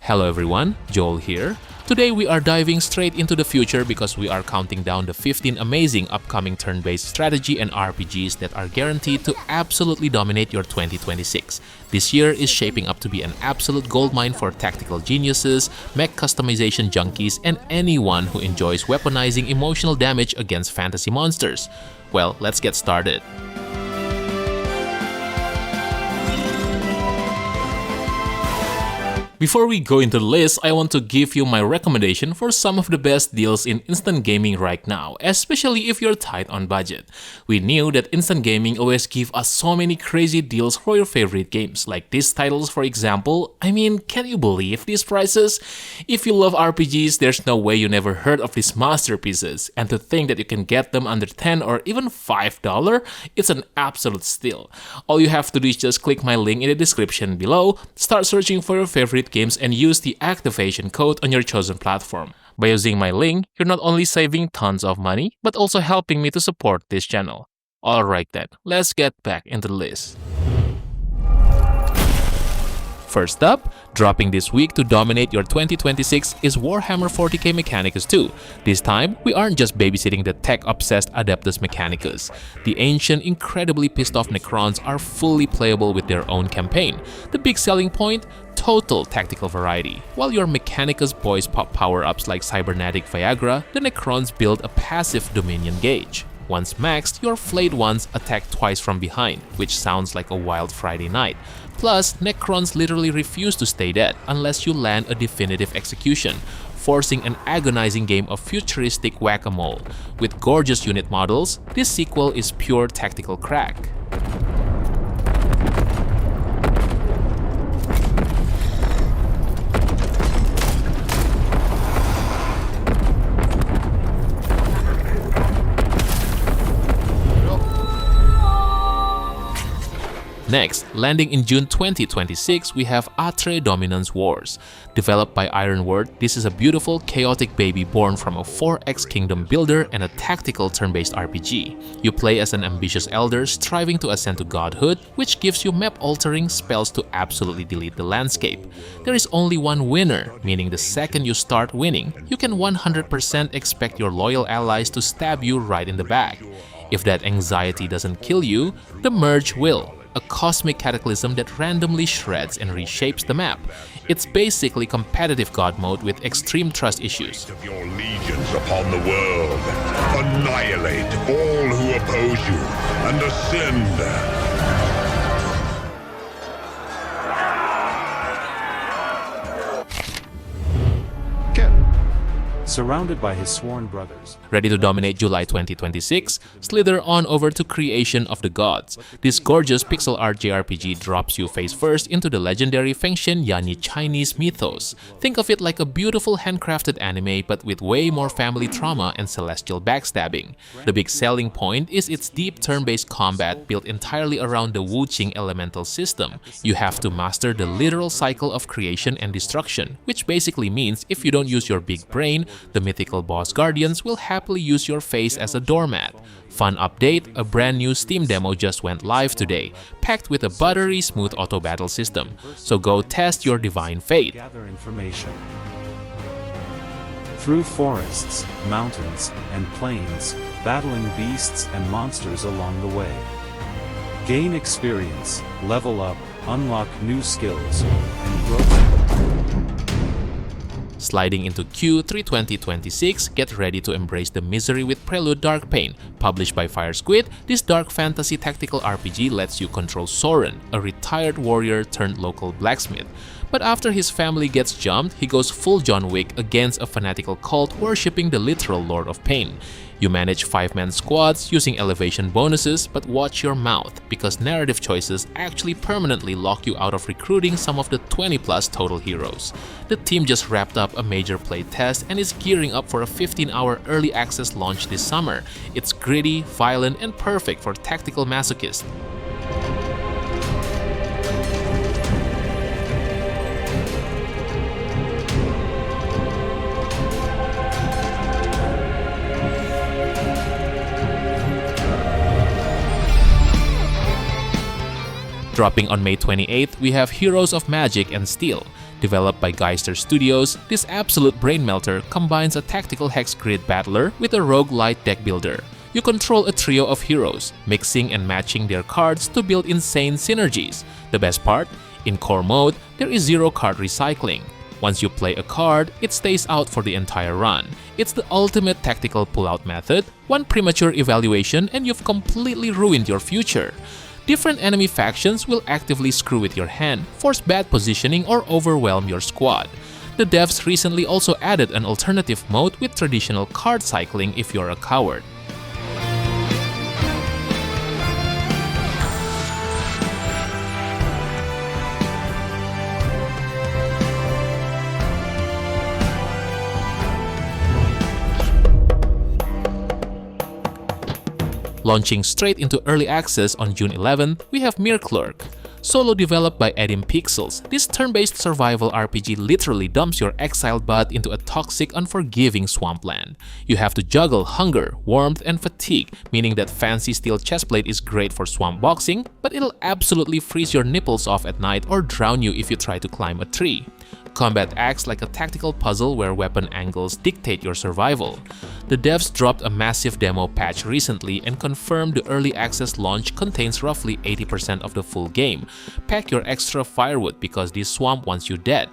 Hello everyone, Joel here. Today we are diving straight into the future because we are counting down the 15 amazing upcoming turn-based strategy and RPGs that are guaranteed to absolutely dominate your 2026. This year is shaping up to be an absolute goldmine for tactical geniuses, mech customization junkies, and anyone who enjoys weaponizing emotional damage against fantasy monsters. Well, let's get started. Before we go into the list, I want to give you my recommendation for some of the best deals in instant gaming right now, especially if you're tight on budget. We knew that instant gaming always give us so many crazy deals for your favorite games, like these titles for example. I mean, can you believe these prices? If you love RPGs, there's no way you never heard of these masterpieces, and to think that you can get them under $10 or even $5, it's an absolute steal. All you have to do is just click my link in the description below, start searching for your favorite games and use the activation code on your chosen platform. By using my link, you're not only saving tons of money, but also helping me to support this channel. Alright then, let's get back into the list. First up, dropping this week to dominate your 2026 is Warhammer 40k Mechanicus 2. This time, we aren't just babysitting the tech-obsessed Adeptus Mechanicus. The ancient, incredibly pissed-off Necrons are fully playable with their own campaign. The big selling point? Total tactical variety. While your Mechanicus boys pop power-ups like Cybernetic Viagra, the Necrons build a passive Dominion gauge. Once maxed, your flayed ones attack twice from behind, which sounds like a wild Friday night. Plus, Necrons literally refuse to stay dead unless you land a definitive execution, forcing an agonizing game of futuristic whack-a-mole. With gorgeous unit models, this sequel is pure tactical crack. Next, landing in June 2026, we have Atre Dominance Wars. Developed by Ironword, this is a beautiful, chaotic baby born from a 4X kingdom builder and a tactical turn-based RPG. You play as an ambitious elder striving to ascend to godhood, which gives you map-altering spells to absolutely delete the landscape. There is only one winner, meaning the second you start winning, you can 100% expect your loyal allies to stab you right in the back. If that anxiety doesn't kill you, the merge will. A cosmic cataclysm that randomly shreds and reshapes the map. It's basically competitive god mode with extreme trust issues. Of your legions upon the world, annihilate all who oppose you, and ascend. Surrounded by his sworn brothers. Ready to dominate July 2026? Slither on over to Creation of the Gods. This gorgeous pixel art JRPG drops you face first into the legendary Fengshen Yanyi Chinese mythos. Think of it like a beautiful handcrafted anime but with way more family trauma and celestial backstabbing. The big selling point is its deep turn-based combat built entirely around the Wuqing elemental system. You have to master the literal cycle of creation and destruction, which basically means if you don't use your big brain, the mythical boss guardians will happily use your face as a doormat. Fun update, a brand new Steam demo just went live today, packed with a buttery smooth auto battle system. So go test your divine fate. Gather information. Through forests, mountains, and plains, battling beasts and monsters along the way. Gain experience, level up, unlock new skills, and grow. Sliding into Q3 2026, get ready to embrace the misery with Prelude Dark Pain. Published by Fire Squid, this dark fantasy tactical RPG lets you control Soren, a retired warrior turned local blacksmith. But after his family gets jumped, he goes full John Wick against a fanatical cult worshipping the literal Lord of Pain. You manage 5-man squads using elevation bonuses, but watch your mouth, because narrative choices actually permanently lock you out of recruiting some of the 20+ total heroes. The team just wrapped up a major play test and is gearing up for a 15-hour early access launch this summer. It's gritty, violent, and perfect for tactical masochists. Dropping on May 28th, we have Heroes of Magic and Steel. Developed by Geister Studios, this absolute brain melter combines a tactical hex grid battler with a roguelite deck builder. You control a trio of heroes, mixing and matching their cards to build insane synergies. The best part? In core mode, there is zero card recycling. Once you play a card, it stays out for the entire run. It's the ultimate tactical pullout method. One premature evaluation and you've completely ruined your future. Different enemy factions will actively screw with your hand, force bad positioning, or overwhelm your squad. The devs recently also added an alternative mode with traditional card cycling if you're a coward. Launching straight into early access on June 11th, we have Mirklurk. Solo developed by Edim Pixels, this turn-based survival RPG literally dumps your exiled butt into a toxic, unforgiving swampland. You have to juggle hunger, warmth, and fatigue, meaning that fancy steel chestplate is great for swamp boxing, but it'll absolutely freeze your nipples off at night or drown you if you try to climb a tree. Combat acts like a tactical puzzle where weapon angles dictate your survival. The devs dropped a massive demo patch recently and confirmed the early access launch contains roughly 80% of the full game. Pack your extra firewood because this swamp wants you dead.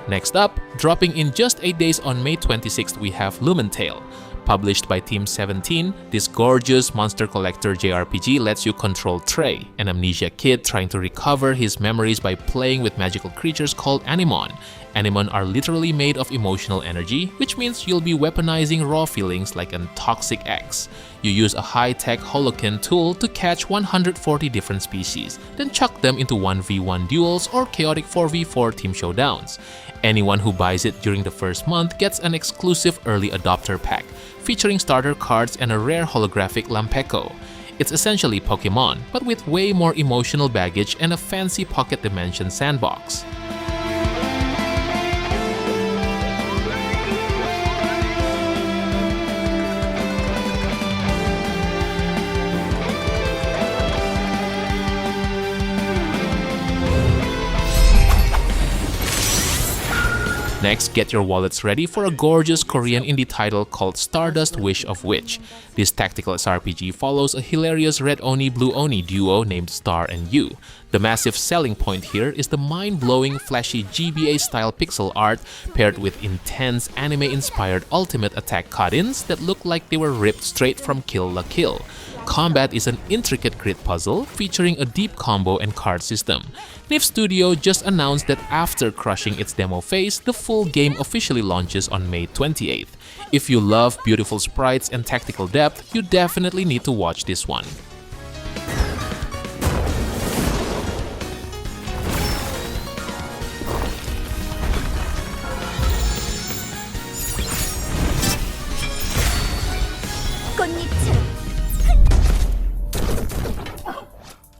Next up, dropping in just 8 days on May 26th, we have LumenTale. Published by Team 17, this gorgeous monster collector JRPG lets you control Trey, an amnesia kid trying to recover his memories by playing with magical creatures called Animon. Animon are literally made of emotional energy, which means you'll be weaponizing raw feelings like a toxic ex. You use a high-tech holokin tool to catch 140 different species, then chuck them into 1v1 duels or chaotic 4v4 team showdowns. Anyone who buys it during the first month gets an exclusive early adopter pack, featuring starter cards and a rare holographic Lampeco. It's essentially Pokemon, but with way more emotional baggage and a fancy pocket dimension sandbox. Next, get your wallets ready for a gorgeous Korean indie title called Stardust Wish of Witch. This tactical SRPG follows a hilarious Red Oni Blue Oni duo named Star and You. The massive selling point here is the mind-blowing, flashy GBA-style pixel art paired with intense anime-inspired ultimate attack cut-ins that look like they were ripped straight from Kill la Kill. Combat is an intricate grid puzzle featuring a deep combo and card system. NIF Studio just announced that after crushing its demo phase, the full game officially launches on May 28th. If you love beautiful sprites and tactical depth, you definitely need to watch this one.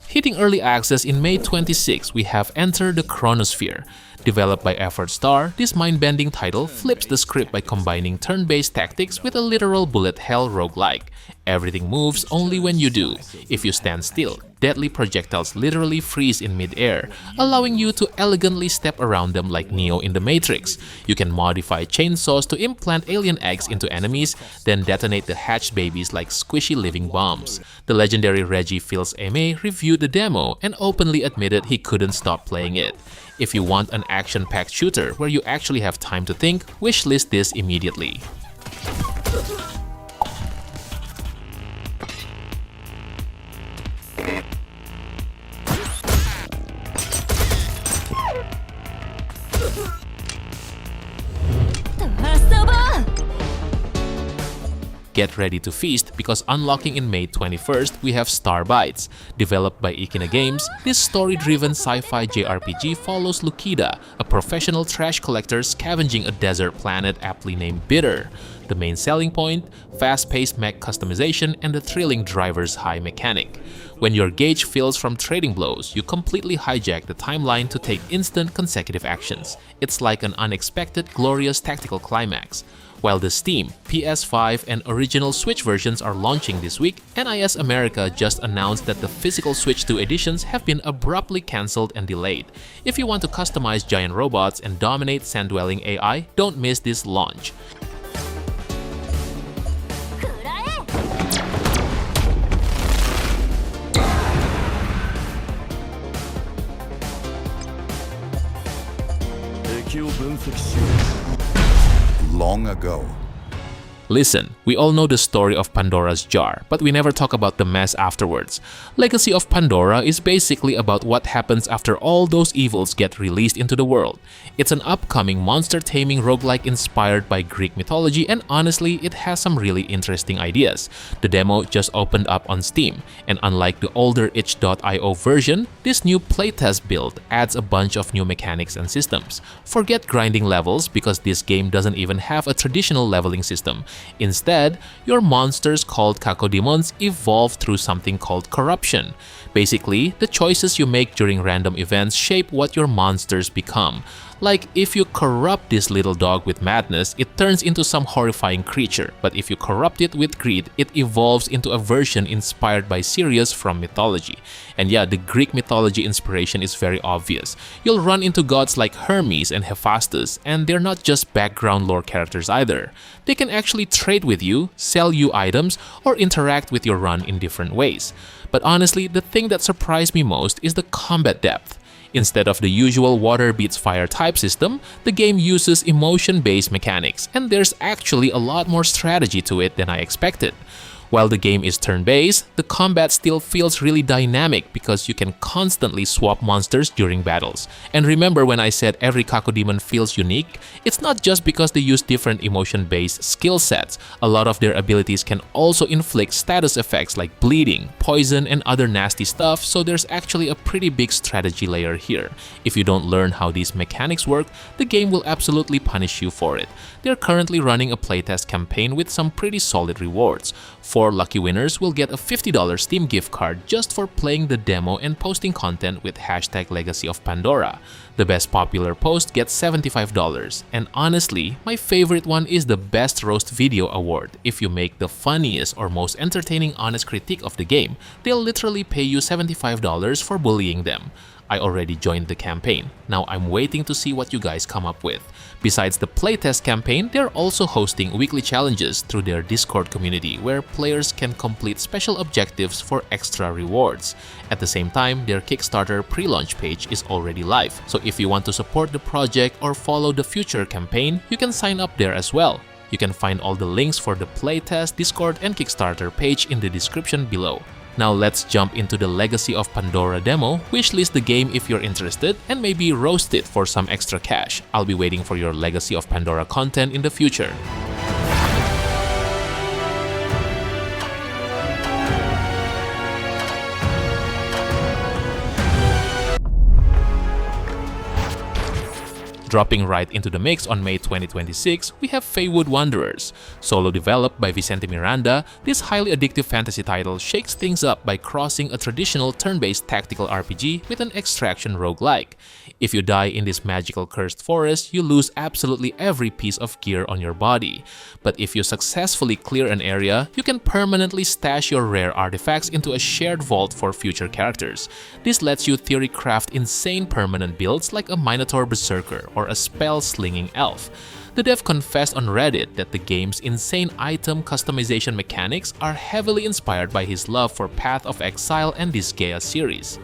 Hitting early access in May 26, we have Enter the Chronosphere. Developed by Effort Star, this mind-bending title flips the script by combining turn-based tactics with a literal bullet hell roguelike. Everything moves only when you do. If you stand still, deadly projectiles literally freeze in mid-air, allowing you to elegantly step around them like Neo in the Matrix. You can modify chainsaws to implant alien eggs into enemies, then detonate the hatched babies like squishy living bombs. The legendary Reggie Fils-Aimé reviewed the demo and openly admitted he couldn't stop playing it. If you want an action-packed shooter where you actually have time to think, wishlist this immediately. Get ready to feast because unlocking in May 21st, we have Starbites. Developed by Ikina Games, this story-driven sci-fi JRPG follows Lukida, a professional trash collector scavenging a desert planet aptly named Bitter. The main selling point? Fast-paced mech customization and the thrilling driver's high mechanic. When your gauge fills from trading blows, you completely hijack the timeline to take instant consecutive actions. It's like an unexpected, glorious tactical climax. While the Steam, PS5, and original Switch versions are launching this week, NIS America just announced that the physical Switch 2 editions have been abruptly cancelled and delayed. If you want to customize giant robots and dominate sand-dwelling AI, don't miss this launch. Long ago. Listen, we all know the story of Pandora's jar, but we never talk about the mess afterwards. Legacy of Pandora is basically about what happens after all those evils get released into the world. It's an upcoming monster-taming roguelike inspired by Greek mythology, and honestly, it has some really interesting ideas. The demo just opened up on Steam, and unlike the older itch.io version, this new playtest build adds a bunch of new mechanics and systems. Forget grinding levels because this game doesn't even have a traditional leveling system. Instead, your monsters called Cacodemons evolve through something called corruption. Basically, the choices you make during random events shape what your monsters become. Like, if you corrupt this little dog with madness, it turns into some horrifying creature. But if you corrupt it with greed, it evolves into a version inspired by Sirius from mythology. And yeah, the Greek mythology inspiration is very obvious. You'll run into gods like Hermes and Hephaestus, and they're not just background lore characters either. They can actually trade with you, sell you items, or interact with your run in different ways. But honestly, the thing that surprised me most is the combat depth. Instead of the usual water beats fire type system, the game uses emotion-based mechanics, and there's actually a lot more strategy to it than I expected. While the game is turn-based, the combat still feels really dynamic because you can constantly swap monsters during battles. And remember when I said every Cacodemon feels unique? It's not just because they use different emotion-based skill sets. A lot of their abilities can also inflict status effects like bleeding, poison, and other nasty stuff, so there's actually a pretty big strategy layer here. If you don't learn how these mechanics work, the game will absolutely punish you for it. They're currently running a playtest campaign with some pretty solid rewards. 4 lucky winners will get a $50 Steam gift card just for playing the demo and posting content with hashtag Legacy of Pandora. The best popular post gets $75, and honestly, my favorite one is the Best Roast Video Award. If you make the funniest or most entertaining honest critique of the game, they'll literally pay you $75 for bullying them. I already joined the campaign. Now I'm waiting to see what you guys come up with. Besides the playtest campaign, they're also hosting weekly challenges through their Discord community where players can complete special objectives for extra rewards. At the same time, their Kickstarter pre-launch page is already live, so if you want to support the project or follow the future campaign, you can sign up there as well. You can find all the links for the playtest, Discord, and Kickstarter page in the description below. Now let's jump into the Legacy of Pandora demo, wishlist the game if you're interested, and maybe roast it for some extra cash. I'll be waiting for your Legacy of Pandora content in the future. Dropping right into the mix on May 2026, we have Feywood Wanderers. Solo developed by Vicente Miranda, this highly addictive fantasy title shakes things up by crossing a traditional turn-based tactical RPG with an extraction roguelike. If you die in this magical cursed forest, you lose absolutely every piece of gear on your body. But if you successfully clear an area, you can permanently stash your rare artifacts into a shared vault for future characters. This lets you theory craft insane permanent builds like a Minotaur Berserker or a spell-slinging elf. The dev confessed on Reddit that the game's insane item customization mechanics are heavily inspired by his love for Path of Exile and Disgaea series.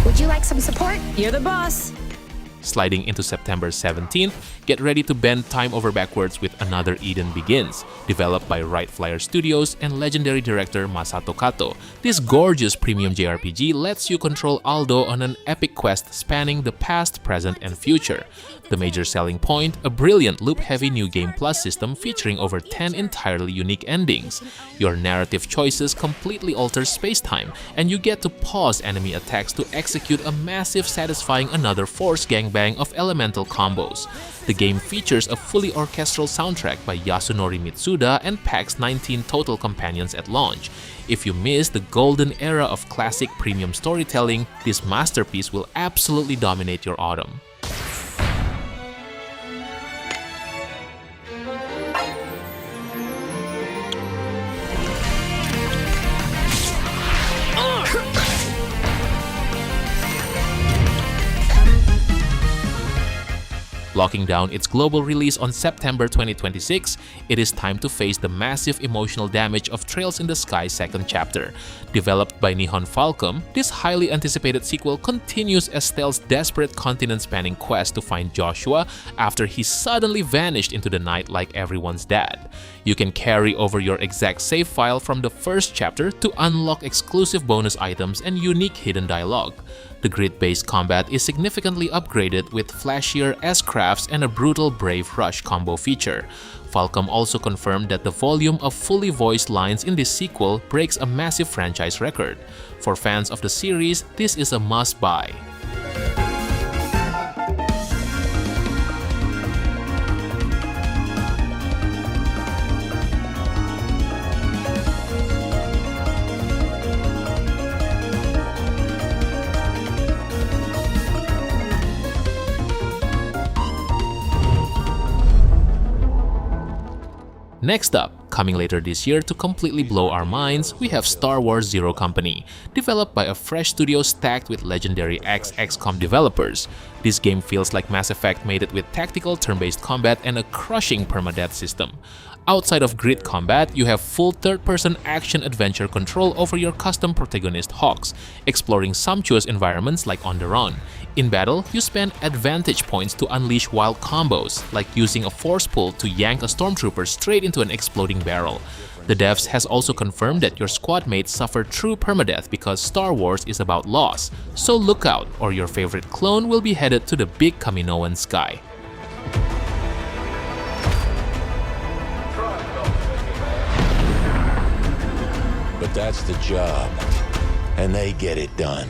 Would you like some support? You're the boss. Sliding into September 17th, get ready to bend time over backwards with Another Eden Begins, developed by Right Flyer Studios and legendary director Masato Kato. This gorgeous premium JRPG lets you control Aldo on an epic quest spanning the past, present, and future. The major selling point, a brilliant loop-heavy New Game Plus system featuring over 10 entirely unique endings. Your narrative choices completely alter space-time, and you get to pause enemy attacks to execute a massive, satisfying Another Force gangbang of elemental combos. The game features a fully orchestral soundtrack by Yasunori Mitsuda and packs 19 total companions at launch. If you miss the golden era of classic premium storytelling, this masterpiece will absolutely dominate your autumn. Locking down its global release on September 2026, it is time to face the massive emotional damage of Trails in the Sky Second Chapter. Developed by Nihon Falcom, this highly anticipated sequel continues Estelle's desperate continent-spanning quest to find Joshua after he suddenly vanished into the night like everyone's dad. You can carry over your exact save file from the first chapter to unlock exclusive bonus items and unique hidden dialogue. The grid-based combat is significantly upgraded with flashier S-crafts and a brutal Brave Rush combo feature. Falcom also confirmed that the volume of fully voiced lines in this sequel breaks a massive franchise record. For fans of the series, this is a must-buy. Next up, coming later this year to completely blow our minds, we have Star Wars Zero Company, developed by a fresh studio stacked with legendary ex-XCOM developers. This game feels like Mass Effect made it with tactical turn-based combat and a crushing permadeath system. Outside of grid combat, you have full third-person action-adventure control over your custom protagonist Hawks, exploring sumptuous environments like on the run. In battle, you spend advantage points to unleash wild combos, like using a force pull to yank a stormtrooper straight into an exploding barrel. The devs has also confirmed that your squad mates suffer true permadeath because Star Wars is about loss, so look out or your favorite clone will be headed to the big Kaminoan sky. But that's the job, and they get it done.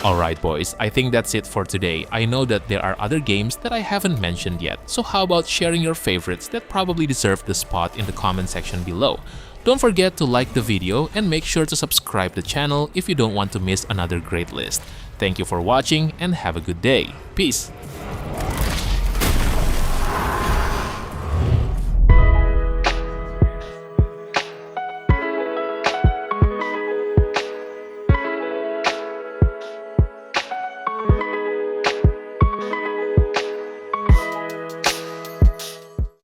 Alright boys, I think that's it for today. I know that there are other games that I haven't mentioned yet, so how about sharing your favorites that probably deserve the spot in the comment section below. Don't forget to like the video and make sure to subscribe the channel if you don't want to miss another great list. Thank you for watching and have a good day. Peace!